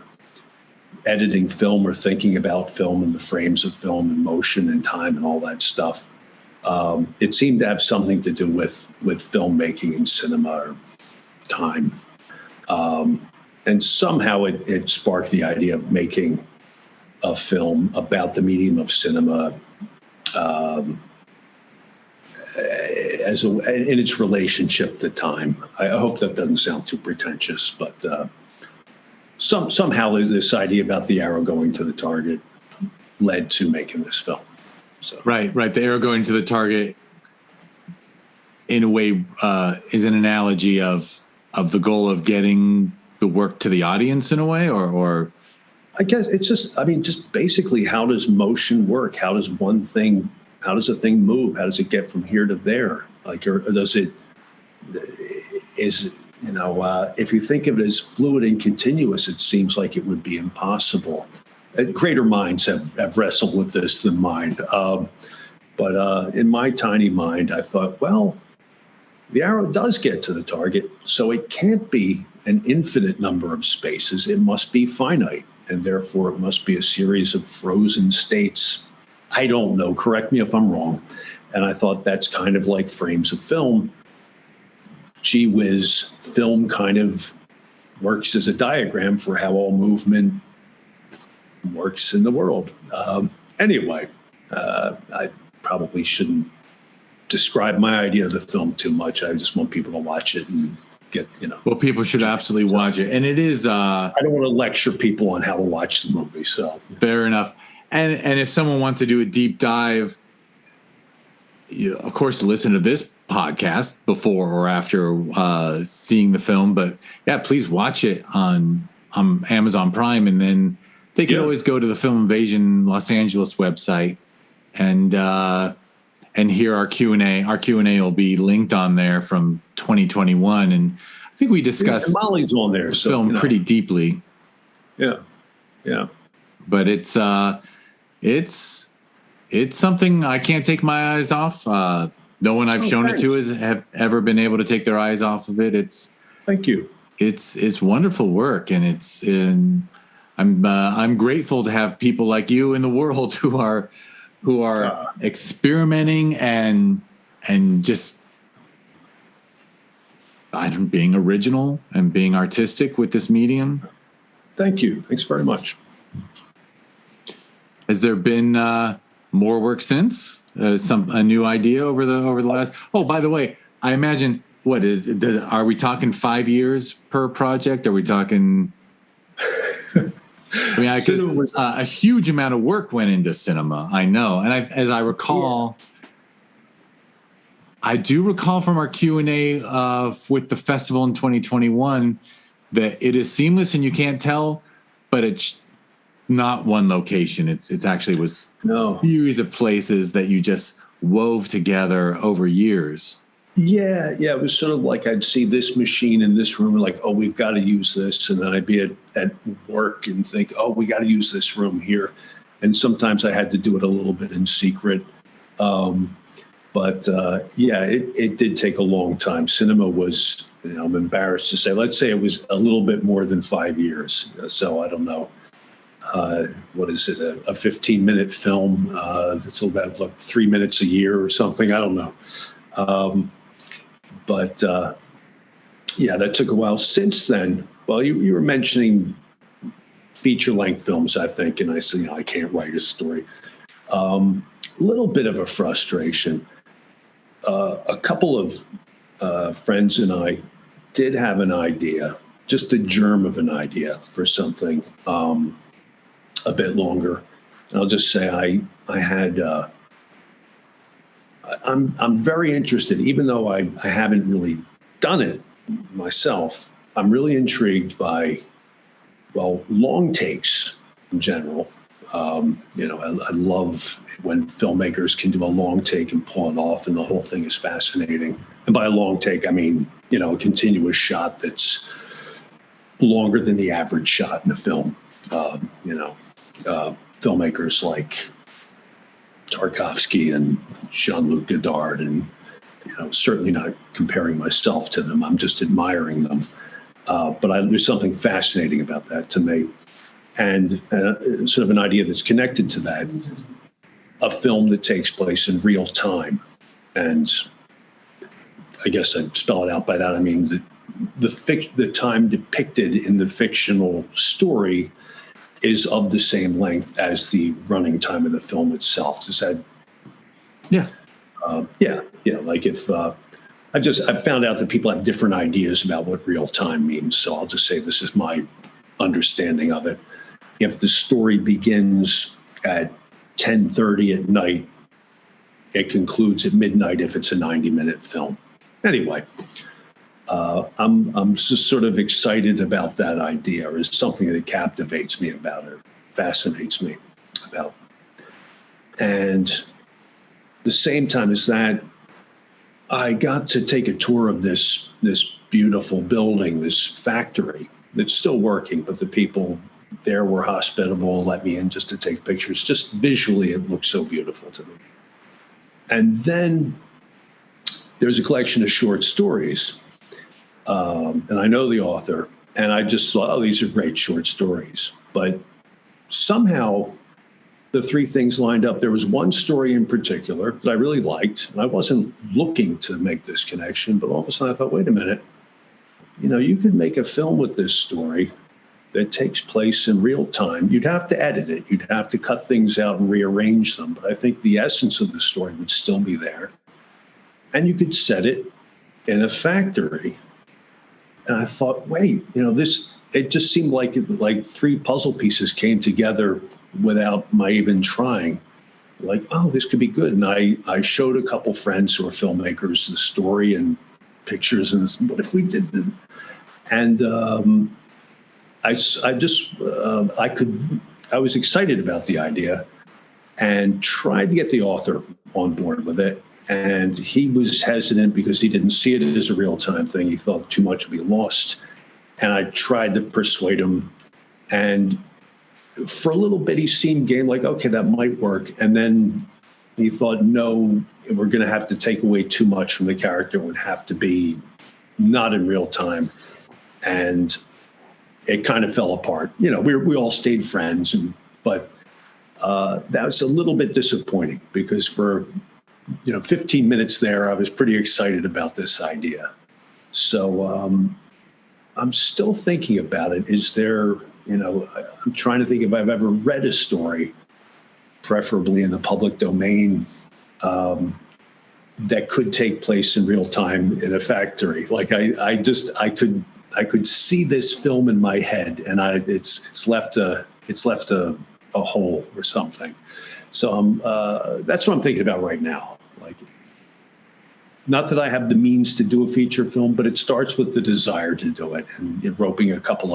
editing film or thinking about film and the frames of film and motion and time and all that stuff, it seemed to have something to do with filmmaking and cinema or time. And somehow it sparked the idea of making a film about the medium of cinema in its relationship to time. I hope that doesn't sound too pretentious, but somehow this idea about the arrow going to the target led to making this film. So Right. The arrow going to the target, in a way, is an analogy of the goal of getting the work to the audience in a way, or I guess it's just basically, how does motion work? How does a thing move? How does it get from here to there? Like, or does it, if you think of it as fluid and continuous, it seems like it would be impossible. Greater minds have wrestled with this than mine. But in my tiny mind, I thought, well, the arrow does get to the target, so it can't be an infinite number of spaces. It must be finite, and therefore it must be a series of frozen states. I don't know. Correct me if I'm wrong. And I thought that's kind of like frames of film. Gee whiz, film kind of works as a diagram for how all movement works in the world. Anyway, I probably shouldn't describe my idea of the film too much. I just want people to watch it and get, Well, people should absolutely watch it. And it is... I don't want to lecture people on how to watch the movie, so... Fair enough. And if someone wants to do a deep dive, of course, listen to this podcast before or after seeing the film. But yeah, please watch it on Amazon Prime, and then they can always go to the Film Invasion Los Angeles website and hear our Q&A. Our Q&A will be linked on there from 2021, and I think we discussed Molly's on there, so film pretty deeply. Yeah. But it's something I can't take my eyes off. No one I've shown it to have ever been able to take their eyes off of it. Thank you. It's wonderful work, and I'm grateful to have people like you in the world who are experimenting and just being original and being artistic with this medium. Thank you. Thanks very much. Has there been more work since? A new idea over the last? Oh, by the way, I imagine are we talking 5 years per project? Are we talking? I mean, because a huge amount of work went into cinema. I know, and as I recall, I do recall from our Q&A with the festival in 2021 that it is seamless and you can't tell, but it's not one location. It's actually was No. a series of places that you just wove together over years. Yeah, it was sort of like I'd see this machine in this room, like, oh, we've got to use this. And then I'd be at work and think, oh, we got to use this room here. And sometimes I had to do it a little bit in secret. It did take a long time. Cinema was, I'm embarrassed to say, let's say it was a little bit more than 5 years. So I don't know. What is it, a 15-minute film that's about like 3 minutes a year or something? I don't know. That took a while. Since then, well, you were mentioning feature-length films, I think, and I said, I can't write a story. A little bit of a frustration. A couple of friends and I did have an idea, just a germ of an idea for something a bit longer. And I'll just say I had. I'm very interested, even though I haven't really done it myself. I'm really intrigued by, well, long takes in general. I love when filmmakers can do a long take and pull it off, and the whole thing is fascinating. And by a long take, I mean, a continuous shot that's longer than the average shot in a film. Filmmakers like Tarkovsky and Jean-Luc Godard, and certainly not comparing myself to them. I'm just admiring them. But there's something fascinating about that to me. And sort of an idea that's connected to that, a film that takes place in real time. And I guess I'd spell it out by that. I mean, the time depicted in the fictional story is of the same length as the running time of the film itself. Does that? Yeah. Like if I've found out that people have different ideas about what real time means. So I'll just say this is my understanding of it. If the story begins at 10:30 at night, it concludes at midnight if it's a 90-minute film. Anyway, I'm just sort of excited about that idea. It's something that captivates me about it, fascinates me about. And the same time as that, I got to take a tour of this beautiful building, this factory that's still working, but the people there were hospitable, let me in just to take pictures. Just visually, it looked so beautiful to me. And then there's a collection of short stories. And I know the author, and I just thought, oh, these are great short stories. But somehow the three things lined up. There was one story in particular that I really liked, and I wasn't looking to make this connection, but all of a sudden I thought, wait a minute, you could make a film with this story that takes place in real time. You'd have to edit it. You'd have to cut things out and rearrange them. But I think the essence of the story would still be there. And you could set it in a factory. And I thought, wait, it just seemed like three puzzle pieces came together without my even trying. Like, oh, this could be good. And I showed a couple friends who are filmmakers the story and pictures, and this, what if we did this? And I was excited about the idea and tried to get the author on board with it. And he was hesitant because he didn't see it as a real-time thing. He thought too much would be lost. And I tried to persuade him. And for a little bit, he seemed game, like, okay, that might work. And then he thought, no, we're going to have to take away too much from the character. It would have to be not in real time. And it kind of fell apart. We all stayed friends, but that was a little bit disappointing because for 15 minutes there, I was pretty excited about this idea. So I'm still thinking about it. Is there, I'm trying to think if I've ever read a story, preferably in the public domain, that could take place in real time in a factory. Like I could see this film in my head, and it's left a hole or something. So that's what I'm thinking about right now. Like, not that I have the means to do a feature film, but it starts with the desire to do it and roping a couple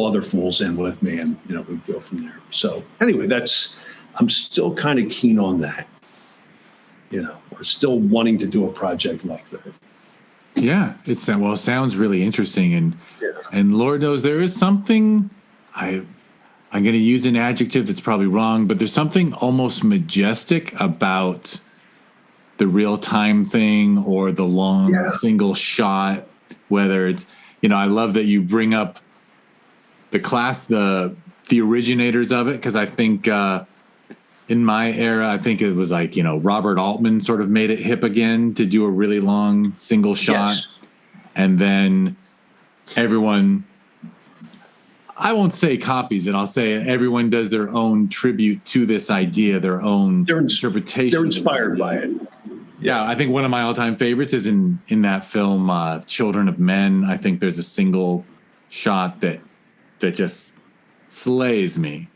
other fools in with me, and we go from there. So anyway, I'm still kind of keen on that. We're still wanting to do a project like that. Yeah, it sounds really interesting, and Lord knows there is something. I'm going to use an adjective that's probably wrong, but there's something almost majestic about the real time thing or the long single shot. Whether it's, I love that you bring up the originators of it, because I think in my era, I think it was like, Robert Altman sort of made it hip again to do a really long single shot. Yes. And then everyone, I won't say copies it, I'll say everyone does their own tribute to this idea, their own interpretation. They're inspired by it. Yeah, I think one of my all-time favorites is in that film, Children of Men. I think there's a single shot that just slays me.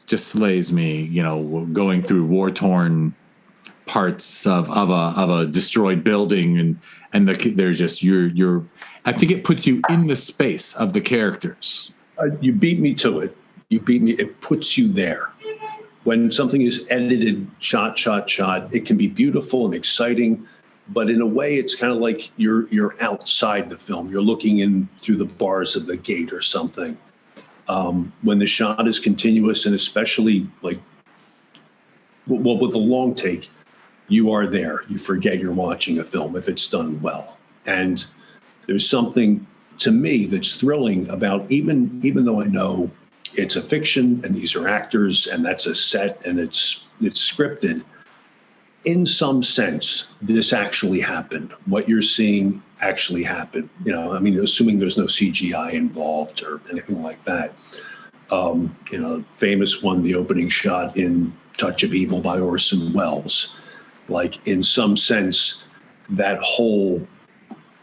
Going through war-torn parts of a destroyed building, and there's just you're. I think it puts you in the space of the characters. You beat me to it. It puts you there. When something is edited, shot, it can be beautiful and exciting, but in a way, it's kind of like you're outside the film. You're looking in through the bars of the gate or something. When the shot is continuous, and especially with a long take, you are there. You forget you're watching a film if it's done well. And there's something to me that's thrilling about, even though I know it's a fiction and these are actors and that's a set and it's scripted, in some sense, this actually happened. What you're seeing actually happened. Assuming there's no CGI involved or anything like that. Famous one, the opening shot in Touch of Evil by Orson Welles. Like, in some sense, that whole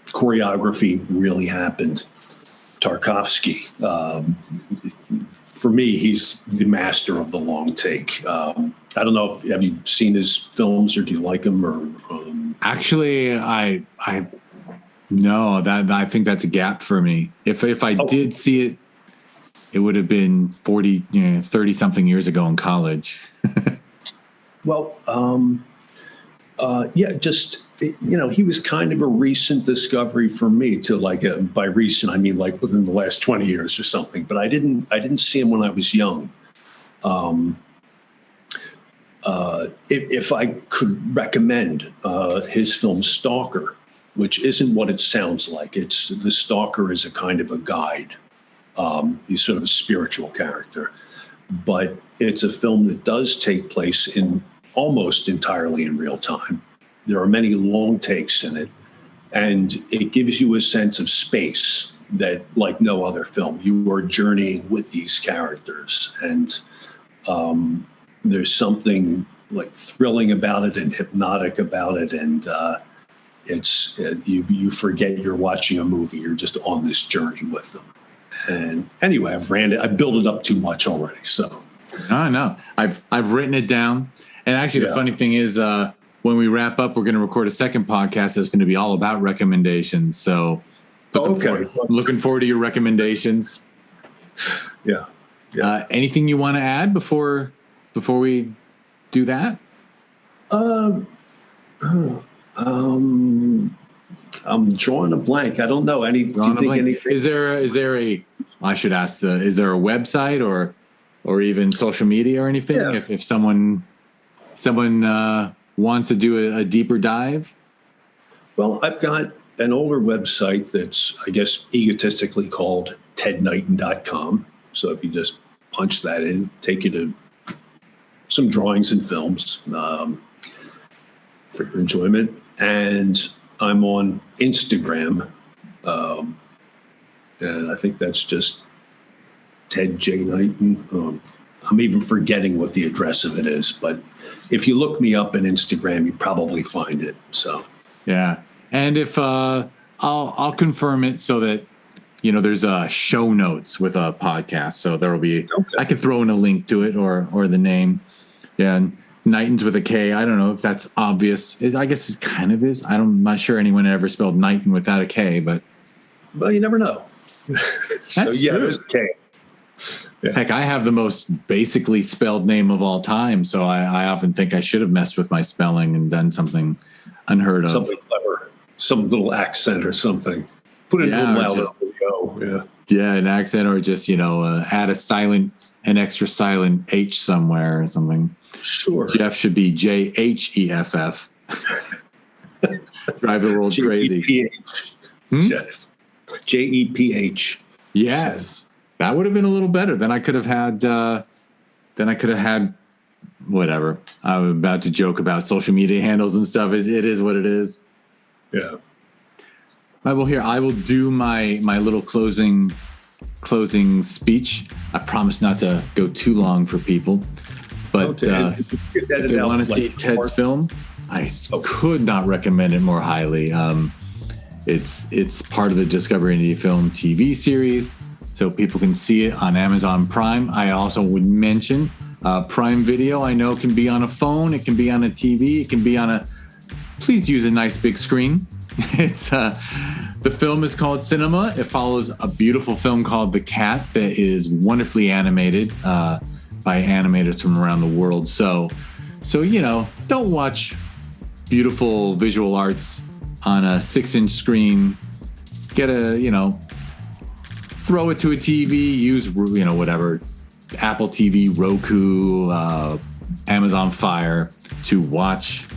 choreography really happened. Tarkovsky, for me, he's the master of the long take. I don't know have you seen his films, or do you like him? Or actually, I think that's a gap for me. If I did see it, it would have been 30 something years ago in college. Well, he was kind of a recent discovery for me. By recent, I mean like within the last 20 years or something. But I didn't see him when I was young. If I could recommend his film Stalker, which isn't what it sounds like. The stalker is a kind of a guide. He's sort of a spiritual character, but it's a film that does take place in almost entirely in real time. There are many long takes in it, and it gives you a sense of space that, like no other film, you are journeying with these characters, and there's something like thrilling about it and hypnotic about it, and you forget you're watching a movie. You're just on this journey with them. And anyway, I've built it up too much already. So no, I've written it down. And actually, the funny thing is, when we wrap up, we're going to record a second podcast that's going to be all about recommendations. So looking forward to your recommendations. Yeah. Anything you want to add before we do that? I'm drawing a blank. I don't know. Do you think anything? Is there I should ask is there a website or even social media or anything? Yeah. If someone wants to do a deeper dive? Well, I've got an older website that's, I guess, egotistically called tedknighton.com. So if you just punch that in, take you to some drawings and films for your enjoyment. And I'm on Instagram, and I think that's just Ted J. Knighton. I'm even forgetting what the address of it is, but if you look me up on Instagram, you probably find it. So yeah, and if I'll confirm it so that there's show notes with a podcast, so there will be. Okay. I could throw in a link to it or the name. Yeah, and Knighton's with a K. I don't know if that's obvious. I guess it kind of is. I'm not sure anyone ever spelled Knighton without a K, but well, you never know. So that's yeah, true. there's a K. Yeah. Heck, I have the most basically spelled name of all time, so I often think I should have messed with my spelling and done something unheard of. Something clever, some little accent or something. Put it a little louder on the O. Yeah. Yeah, an accent, or just add an extra silent H somewhere or something. Sure. Jeff should be Jeff. Drive the world crazy. Jeff. Jeph. Yes, that would have been a little better. Then I could have had. Whatever. I was about to joke about social media handles and stuff. It is what it is. Yeah. I will do my little closing speech. I promise not to go too long for people. But if they want to see Ted's film, I could not recommend it more highly. It's part of the Discover Indie Film TV series, so people can see it on Amazon Prime. I also would mention Prime Video. I know can be on a phone, it can be on a TV, it can be on a. Please use a nice big screen. It's the film is called Cinema. It follows a beautiful film called The Cat that is wonderfully animated by animators from around the world. So don't watch beautiful visual arts on a 6-inch screen. Get throw it to a TV. Use whatever Apple TV, Roku, Amazon Fire to watch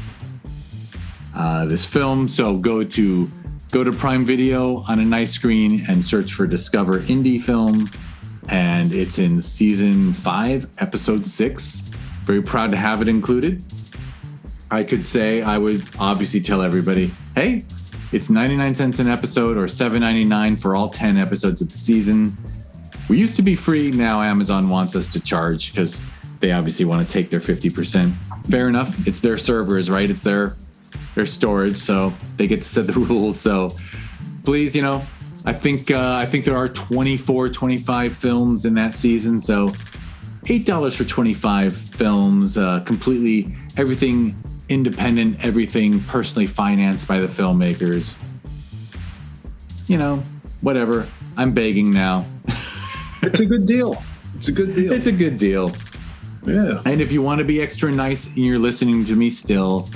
this film. So go to Prime Video on a nice screen and search for Discover Indie Film. And it's in season 5, episode 6. Very proud to have it included. I would obviously tell everybody, hey, it's 99 cents an episode or $7.99 for all 10 episodes of the season. We used to be free. Now Amazon wants us to charge because they obviously want to take their 50%. Fair enough. It's their servers, right? It's their storage, so they get to set the rules. So please, I think there are 25 films in that season. So $8 for 25 films, completely everything independent, everything personally financed by the filmmakers. Whatever. I'm begging now. It's a good deal. It's a good deal. Yeah. And if you want to be extra nice and you're listening to me still,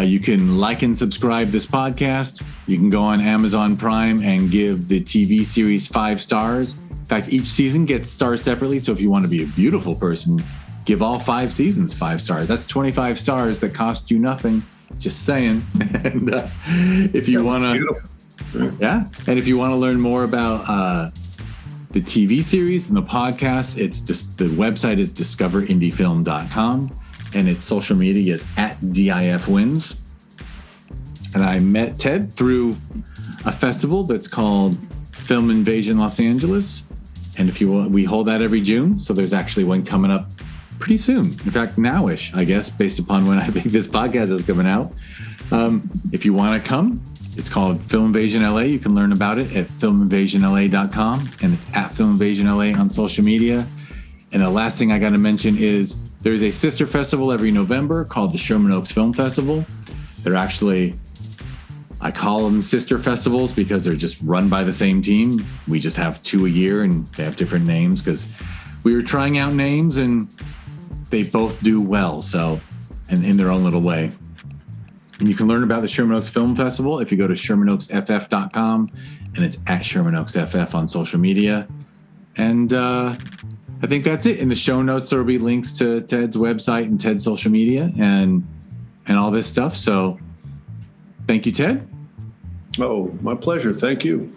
you can like and subscribe this podcast. You can go on Amazon Prime and give the TV series 5 stars. In fact, each season gets stars separately. So if you want to be a beautiful person, give all 5 seasons 5 stars. That's 25 stars that cost you nothing. Just saying. And if you want to, and if you want to learn more about the TV series and the podcast, it's just the website is discoverindiefilm.com. And its social media is @DIFWins. And I met Ted through a festival that's called Film Invasion Los Angeles. And if you want, we hold that every June. So there's actually one coming up pretty soon. In fact, nowish, I guess, based upon when I think this podcast is coming out. If you want to come, it's called Film Invasion LA. You can learn about it at filminvasionla.com. And it's @FilmInvasionLA on social media. And the last thing I got to mention is there's a sister festival every November called the Sherman Oaks Film Festival. They're actually, I call them sister festivals because they're just run by the same team. We just have 2 a year and they have different names because we were trying out names and they both do well. So, and in their own little way. And you can learn about the Sherman Oaks Film Festival if you go to ShermanOaksFF.com, and it's @ShermanOaksFF on social media. And I think that's it. In the show notes, there will be links to Ted's website and Ted's social media and all this stuff. So thank you, Ted. Oh, my pleasure. Thank you.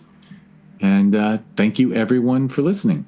And thank you, everyone, for listening.